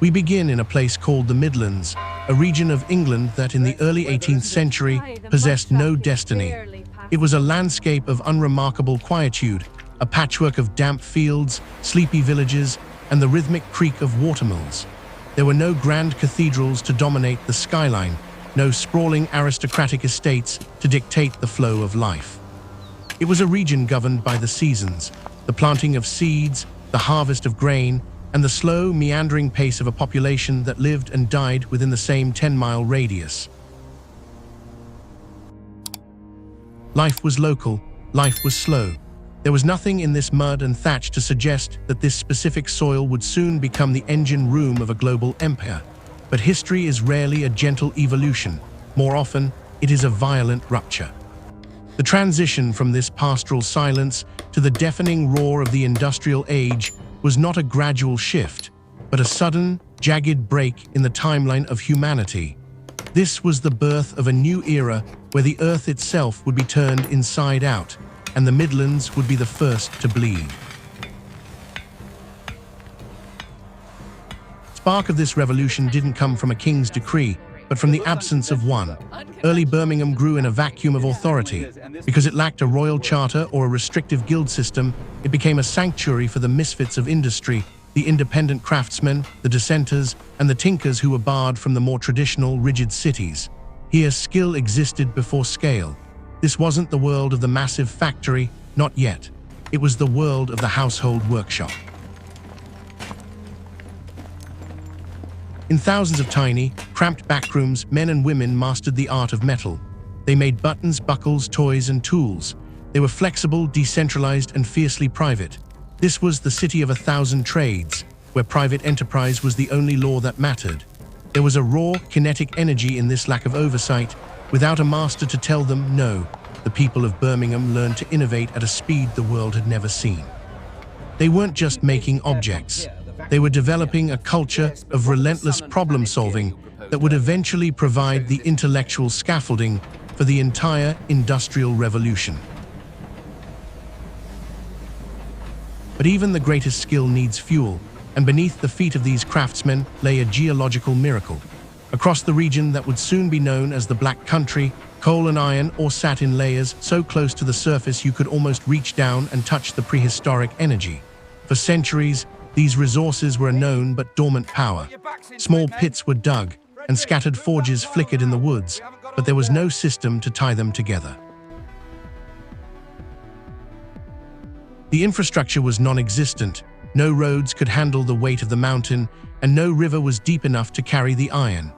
We begin in a place called the Midlands, a region of England that in the early 18th century possessed no destiny. It was a landscape of unremarkable quietude, a patchwork of damp fields, sleepy villages, and the rhythmic creak of watermills. There were no grand cathedrals to dominate the skyline, no sprawling aristocratic estates to dictate the flow of life. It was a region governed by the seasons, the planting of seeds, the harvest of grain, and the slow, meandering pace of a population that lived and died within the same 10-mile radius. Life was local, life was slow. There was nothing in this mud and thatch to suggest that this specific soil would soon become the engine room of a global empire. But history is rarely a gentle evolution. More often, it is a violent rupture. The transition from this pastoral silence to the deafening roar of the industrial age was not a gradual shift, but a sudden, jagged break in the timeline of humanity. This was the birth of a new era where the earth itself would be turned inside out, and the Midlands would be the first to bleed. The spark of this revolution didn't come from a king's decree, but from the absence of one. Early Birmingham grew in a vacuum of authority. Because it lacked a royal charter or a restrictive guild system, it became a sanctuary for the misfits of industry, the independent craftsmen, the dissenters, and the tinkers who were barred from the more traditional, rigid cities. Here, skill existed before scale. This wasn't the world of the massive factory, not yet. It was the world of the household workshop. In thousands of tiny, cramped backrooms, men and women mastered the art of metal. They made buttons, buckles, toys, and tools. They were flexible, decentralized, and fiercely private. This was the city of 1,000 trades, where private enterprise was the only law that mattered. There was a raw, kinetic energy in this lack of oversight. Without a master to tell them no, the people of Birmingham learned to innovate at a speed the world had never seen. They weren't just making objects. They were developing a culture of relentless problem-solving that would eventually provide the intellectual scaffolding for the entire industrial revolution. But even the greatest skill needs fuel, and beneath the feet of these craftsmen lay a geological miracle. Across the region that would soon be known as the Black Country, coal and iron ore sat in layers so close to the surface you could almost reach down and touch the prehistoric energy. For centuries, these resources were a known but dormant power. Small pits were dug, and scattered forges flickered in the woods, but there was no system to tie them together. The infrastructure was non-existent. No roads could handle the weight of the mountain, and no river was deep enough to carry the iron.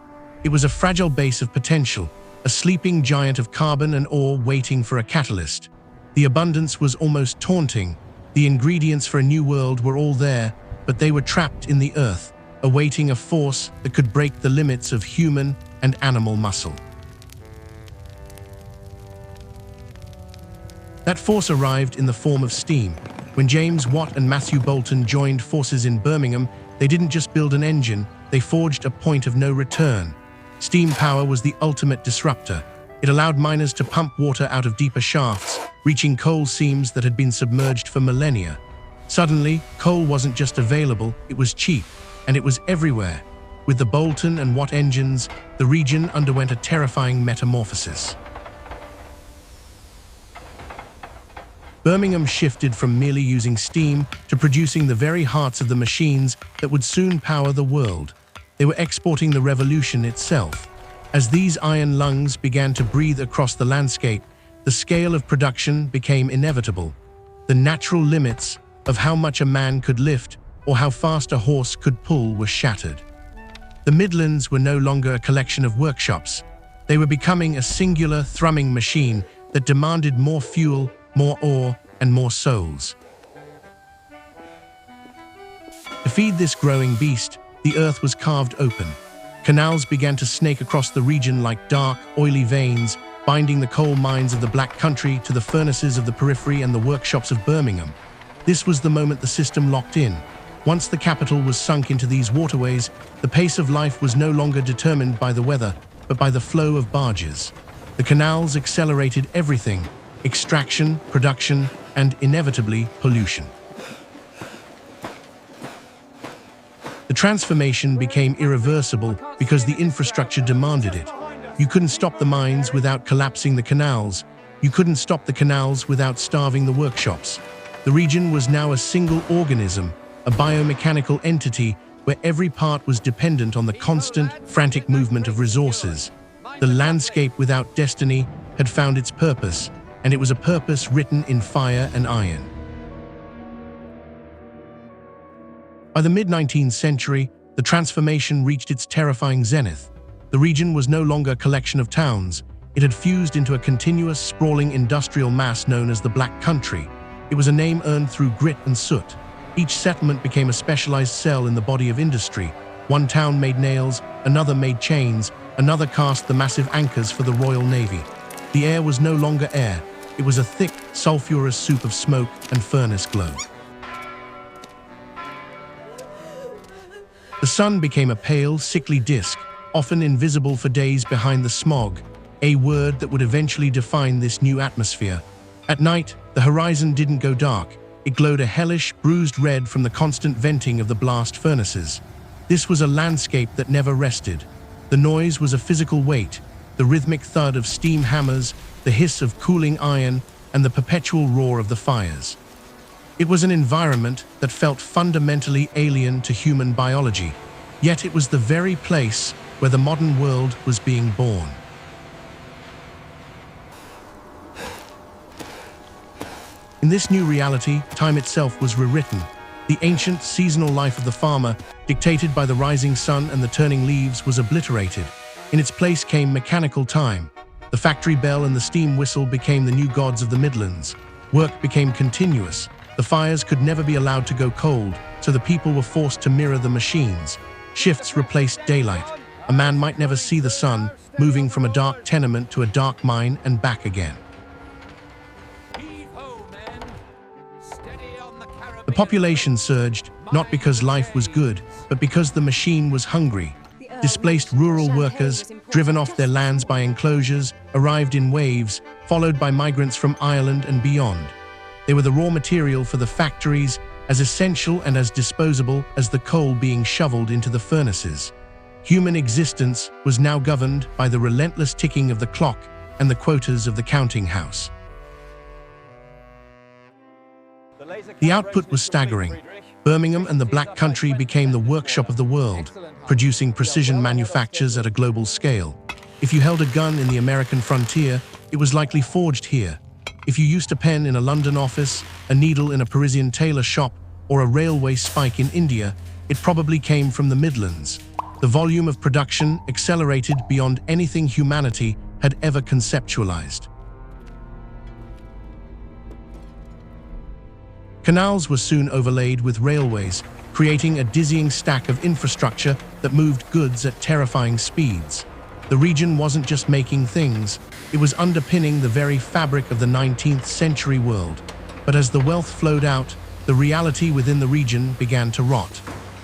It was a fragile base of potential, a sleeping giant of carbon and ore waiting for a catalyst. The abundance was almost taunting. The ingredients for a new world were all there, but they were trapped in the earth, awaiting a force that could break the limits of human and animal muscle. That force arrived in the form of steam. When James Watt and Matthew Boulton joined forces in Birmingham, they didn't just build an engine, they forged a point of no return. Steam power was the ultimate disruptor. It allowed miners to pump water out of deeper shafts, reaching coal seams that had been submerged for millennia. Suddenly, coal wasn't just available, it was cheap, and it was everywhere. With the Boulton and Watt engines, the region underwent a terrifying metamorphosis. Birmingham shifted from merely using steam to producing the very hearts of the machines that would soon power the world. They were exporting the revolution itself. As these iron lungs began to breathe across the landscape, the scale of production became inevitable. The natural limits of how much a man could lift or how fast a horse could pull were shattered. The Midlands were no longer a collection of workshops. They were becoming a singular thrumming machine that demanded more fuel, more ore, and more souls. To feed this growing beast, the earth was carved open. Canals began to snake across the region like dark, oily veins, binding the coal mines of the Black Country to the furnaces of the periphery and the workshops of Birmingham. This was the moment the system locked in. Once the capital was sunk into these waterways, the pace of life was no longer determined by the weather, but by the flow of barges. The canals accelerated everything: extraction, production, and inevitably pollution. The transformation became irreversible because the infrastructure demanded it. You couldn't stop the mines without collapsing the canals. You couldn't stop the canals without starving the workshops. The region was now a single organism, a biomechanical entity where every part was dependent on the constant, frantic movement of resources. The landscape without destiny had found its purpose, and it was a purpose written in fire and iron. By the mid-19th century, the transformation reached its terrifying zenith. The region was no longer a collection of towns. It had fused into a continuous, sprawling industrial mass known as the Black Country. It was a name earned through grit and soot. Each settlement became a specialized cell in the body of industry. One town made nails, another made chains, another cast the massive anchors for the Royal Navy. The air was no longer air. It was a thick, sulfurous soup of smoke and furnace glow. The sun became a pale, sickly disk, often invisible for days behind the smog, a word that would eventually define this new atmosphere. At night, the horizon didn't go dark. It glowed a hellish, bruised red from the constant venting of the blast furnaces. This was a landscape that never rested. The noise was a physical weight, the rhythmic thud of steam hammers, the hiss of cooling iron, and the perpetual roar of the fires. It was an environment that felt fundamentally alien to human biology, yet it was the very place where the modern world was being born. In this new reality, time itself was rewritten. The ancient, seasonal life of the farmer, dictated by the rising sun and the turning leaves, was obliterated. In its place came mechanical time. The factory bell and the steam whistle became the new gods of the Midlands. Work became continuous. The fires could never be allowed to go cold, so the people were forced to mirror the machines. Shifts replaced daylight. A man might never see the sun, moving from a dark tenement to a dark mine and back again. The population surged, not because life was good, but because the machine was hungry. Displaced rural workers, driven off their lands by enclosures, arrived in waves, followed by migrants from Ireland and beyond. They were the raw material for the factories, as essential and as disposable as the coal being shoveled into the furnaces. Human existence was now governed by the relentless ticking of the clock and the quotas of the counting house. The output was staggering. Birmingham and the Black Country became the workshop of the world, producing precision manufactures at a global scale. If you held a gun in the American frontier, it was likely forged here. If you used a pen in a London office, a needle in a Parisian tailor shop, or a railway spike in India, it probably came from the Midlands. The volume of production accelerated beyond anything humanity had ever conceptualized. Canals were soon overlaid with railways, creating a dizzying stack of infrastructure that moved goods at terrifying speeds. The region wasn't just making things, it was underpinning the very fabric of the 19th century world. But as the wealth flowed out, the reality within the region began to rot.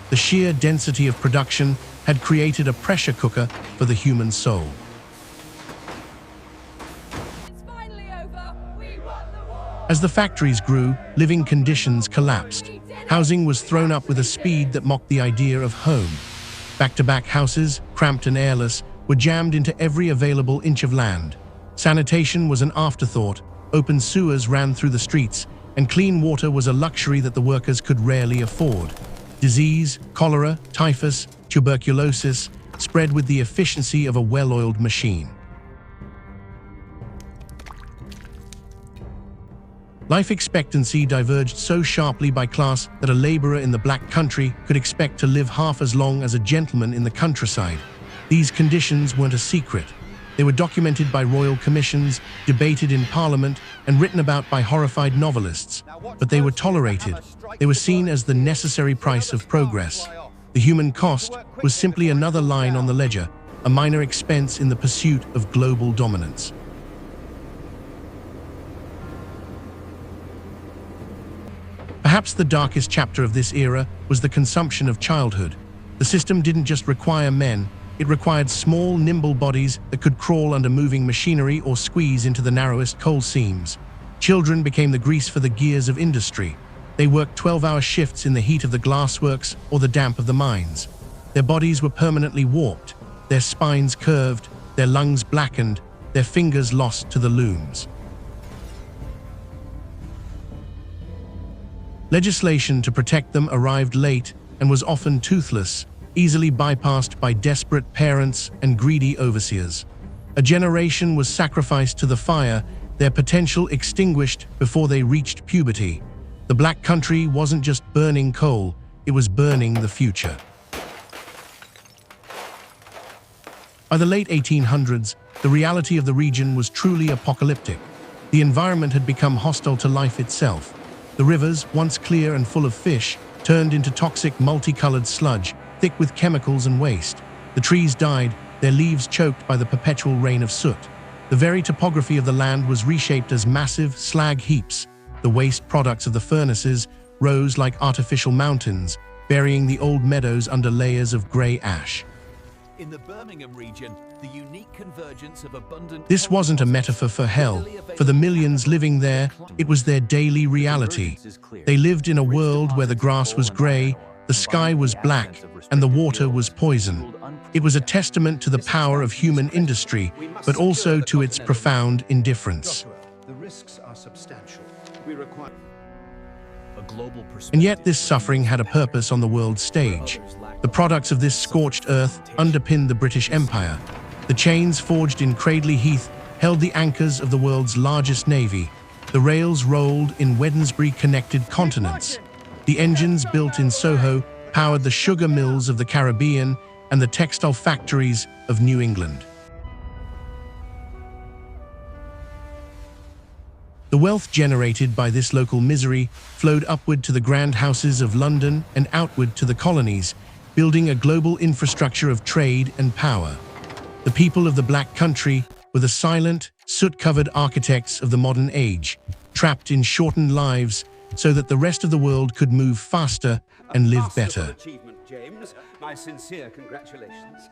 The sheer density of production had created a pressure cooker for the human soul. As the factories grew, living conditions collapsed. Housing was thrown up with a speed that mocked the idea of home. Back-to-back houses, cramped and airless, were jammed into every available inch of land. Sanitation was an afterthought, open sewers ran through the streets, and clean water was a luxury that the workers could rarely afford. Disease, cholera, typhus, tuberculosis spread with the efficiency of a well-oiled machine. Life expectancy diverged so sharply by class that a laborer in the Black Country could expect to live half as long as a gentleman in the countryside. These conditions weren't a secret. They were documented by royal commissions, debated in Parliament, and written about by horrified novelists. But they were tolerated. They were seen as the necessary price of progress. The human cost was simply another line on the ledger, a minor expense in the pursuit of global dominance. Perhaps the darkest chapter of this era was the consumption of childhood. The system didn't just require men, it required small, nimble bodies that could crawl under moving machinery or squeeze into the narrowest coal seams. Children became the grease for the gears of industry. They worked 12-hour shifts in the heat of the glassworks or the damp of the mines. Their bodies were permanently warped, their spines curved, their lungs blackened, their fingers lost to the looms. Legislation to protect them arrived late and was often toothless, easily bypassed by desperate parents and greedy overseers. A generation was sacrificed to the fire, their potential extinguished before they reached puberty. The Black Country wasn't just burning coal, it was burning the future. By the late 1800s, the reality of the region was truly apocalyptic. The environment had become hostile to life itself. The rivers, once clear and full of fish, turned into toxic, multicolored sludge, thick with chemicals and waste. The trees died, their leaves choked by the perpetual rain of soot. The very topography of the land was reshaped as massive slag heaps. The waste products of the furnaces rose like artificial mountains, burying the old meadows under layers of gray ash. In the Birmingham region, the unique convergence of abundant... This wasn't a metaphor for hell. For the millions living there, it was their daily reality. They lived in a world where the grass was gray, the sky was black, and the water was poison. It was a testament to the power of human industry, but also to its profound indifference. The risks are substantial. We require A global perspective. And yet this suffering had a purpose on the world stage. The products of this scorched earth underpinned the British Empire. The chains forged in Cradley Heath held the anchors of the world's largest navy. The rails rolled in Wednesbury-connected continents. The engines built in Soho powered the sugar mills of the Caribbean and the textile factories of New England. The wealth generated by this local misery flowed upward to the grand houses of London and outward to the colonies, building a global infrastructure of trade and power. The people of the Black Country were the silent, soot-covered architects of the modern age, trapped in shortened lives so that the rest of the world could move faster and live better. achievement, James. My sincere congratulations.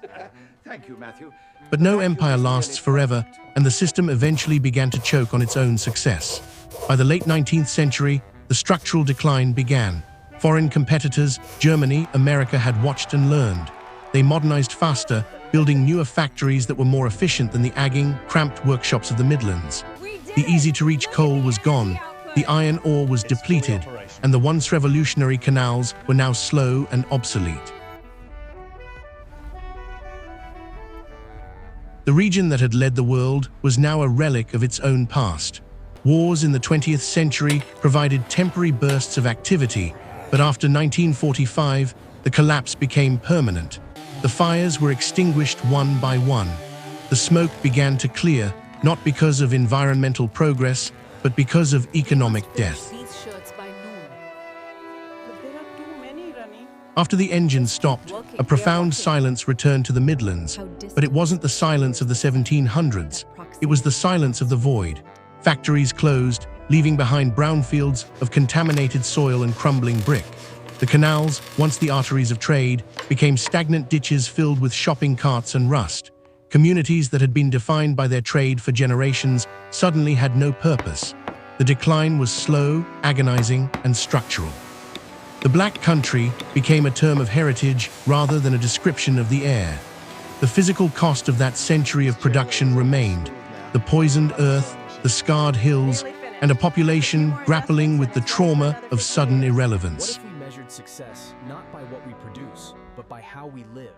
Thank you, Matthew. But no empire lasts forever, and the system eventually began to choke on its own success. By the late 19th century, the structural decline began. Foreign competitors, Germany, America had watched and learned. They modernized faster, building newer factories that were more efficient than the agging, cramped workshops of the Midlands. The easy-to-reach coal was gone, the iron ore was depleted, and the once revolutionary canals were now slow and obsolete. The region that had led the world was now a relic of its own past. Wars in the 20th century provided temporary bursts of activity, but after 1945, the collapse became permanent. The fires were extinguished one by one. The smoke began to clear, not because of environmental progress, but because of economic death. After the engine stopped, a profound silence returned to the Midlands, but it wasn't the silence of the 1700s. It was the silence of the void. Factories closed, leaving behind brownfields of contaminated soil and crumbling brick. The canals, once the arteries of trade, became stagnant ditches filled with shopping carts and rust. Communities that had been defined by their trade for generations suddenly had no purpose. The decline was slow, agonizing, and structural. The Black Country became a term of heritage rather than a description of the air. The physical cost of that century of production remained: the poisoned earth, the scarred hills, and a population grappling with the trauma of sudden irrelevance. What if we measured success not by what we produce, but by how we live?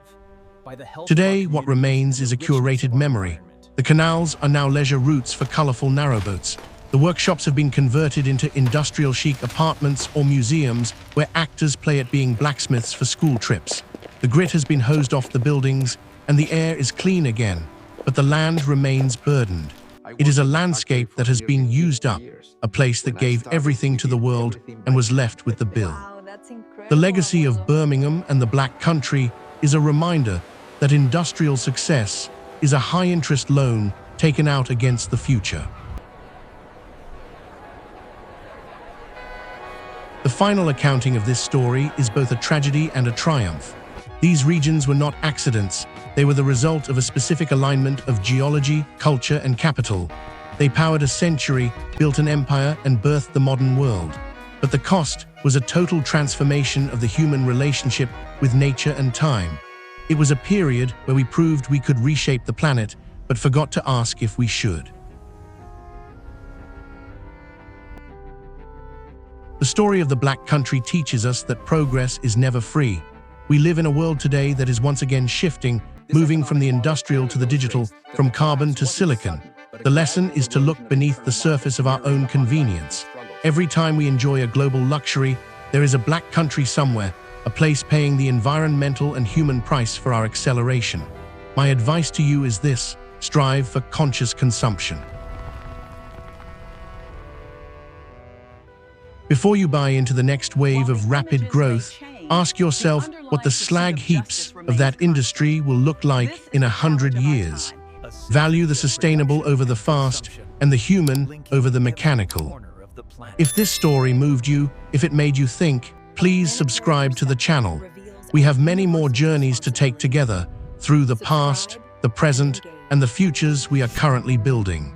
By the health Today, of our what remains is a curated memory. The canals are now leisure routes for colorful narrowboats. The workshops have been converted into industrial chic apartments or museums where actors play at being blacksmiths for school trips. The grit has been hosed off the buildings, and the air is clean again, but the land remains burdened. It is a landscape that has been used up, a place that gave everything to the world and was left with the bill. The legacy of Birmingham and the Black Country is a reminder that industrial success is a high-interest loan taken out against the future. The final accounting of this story is both a tragedy and a triumph. These regions were not accidents, they were the result of a specific alignment of geology, culture, and capital. They powered a century, built an empire, and birthed the modern world. But the cost was a total transformation of the human relationship with nature and time. It was a period where we proved we could reshape the planet, but forgot to ask if we should. The story of the Black Country teaches us that progress is never free. We live in a world today that is once again shifting, moving from the industrial to the digital, from carbon to silicon. The lesson is to look beneath the surface of our own convenience. Every time we enjoy a global luxury, there is a Black Country somewhere, a place paying the environmental and human price for our acceleration. My advice to you is this: strive for conscious consumption. Before you buy into the next wave of rapid growth, ask yourself what the slag heaps of that industry will look like in 100 years. Value the sustainable over the fast and the human over the mechanical. If this story moved you, if it made you think, please subscribe to the channel. We have many more journeys to take together through the past, the present, and the futures we are currently building.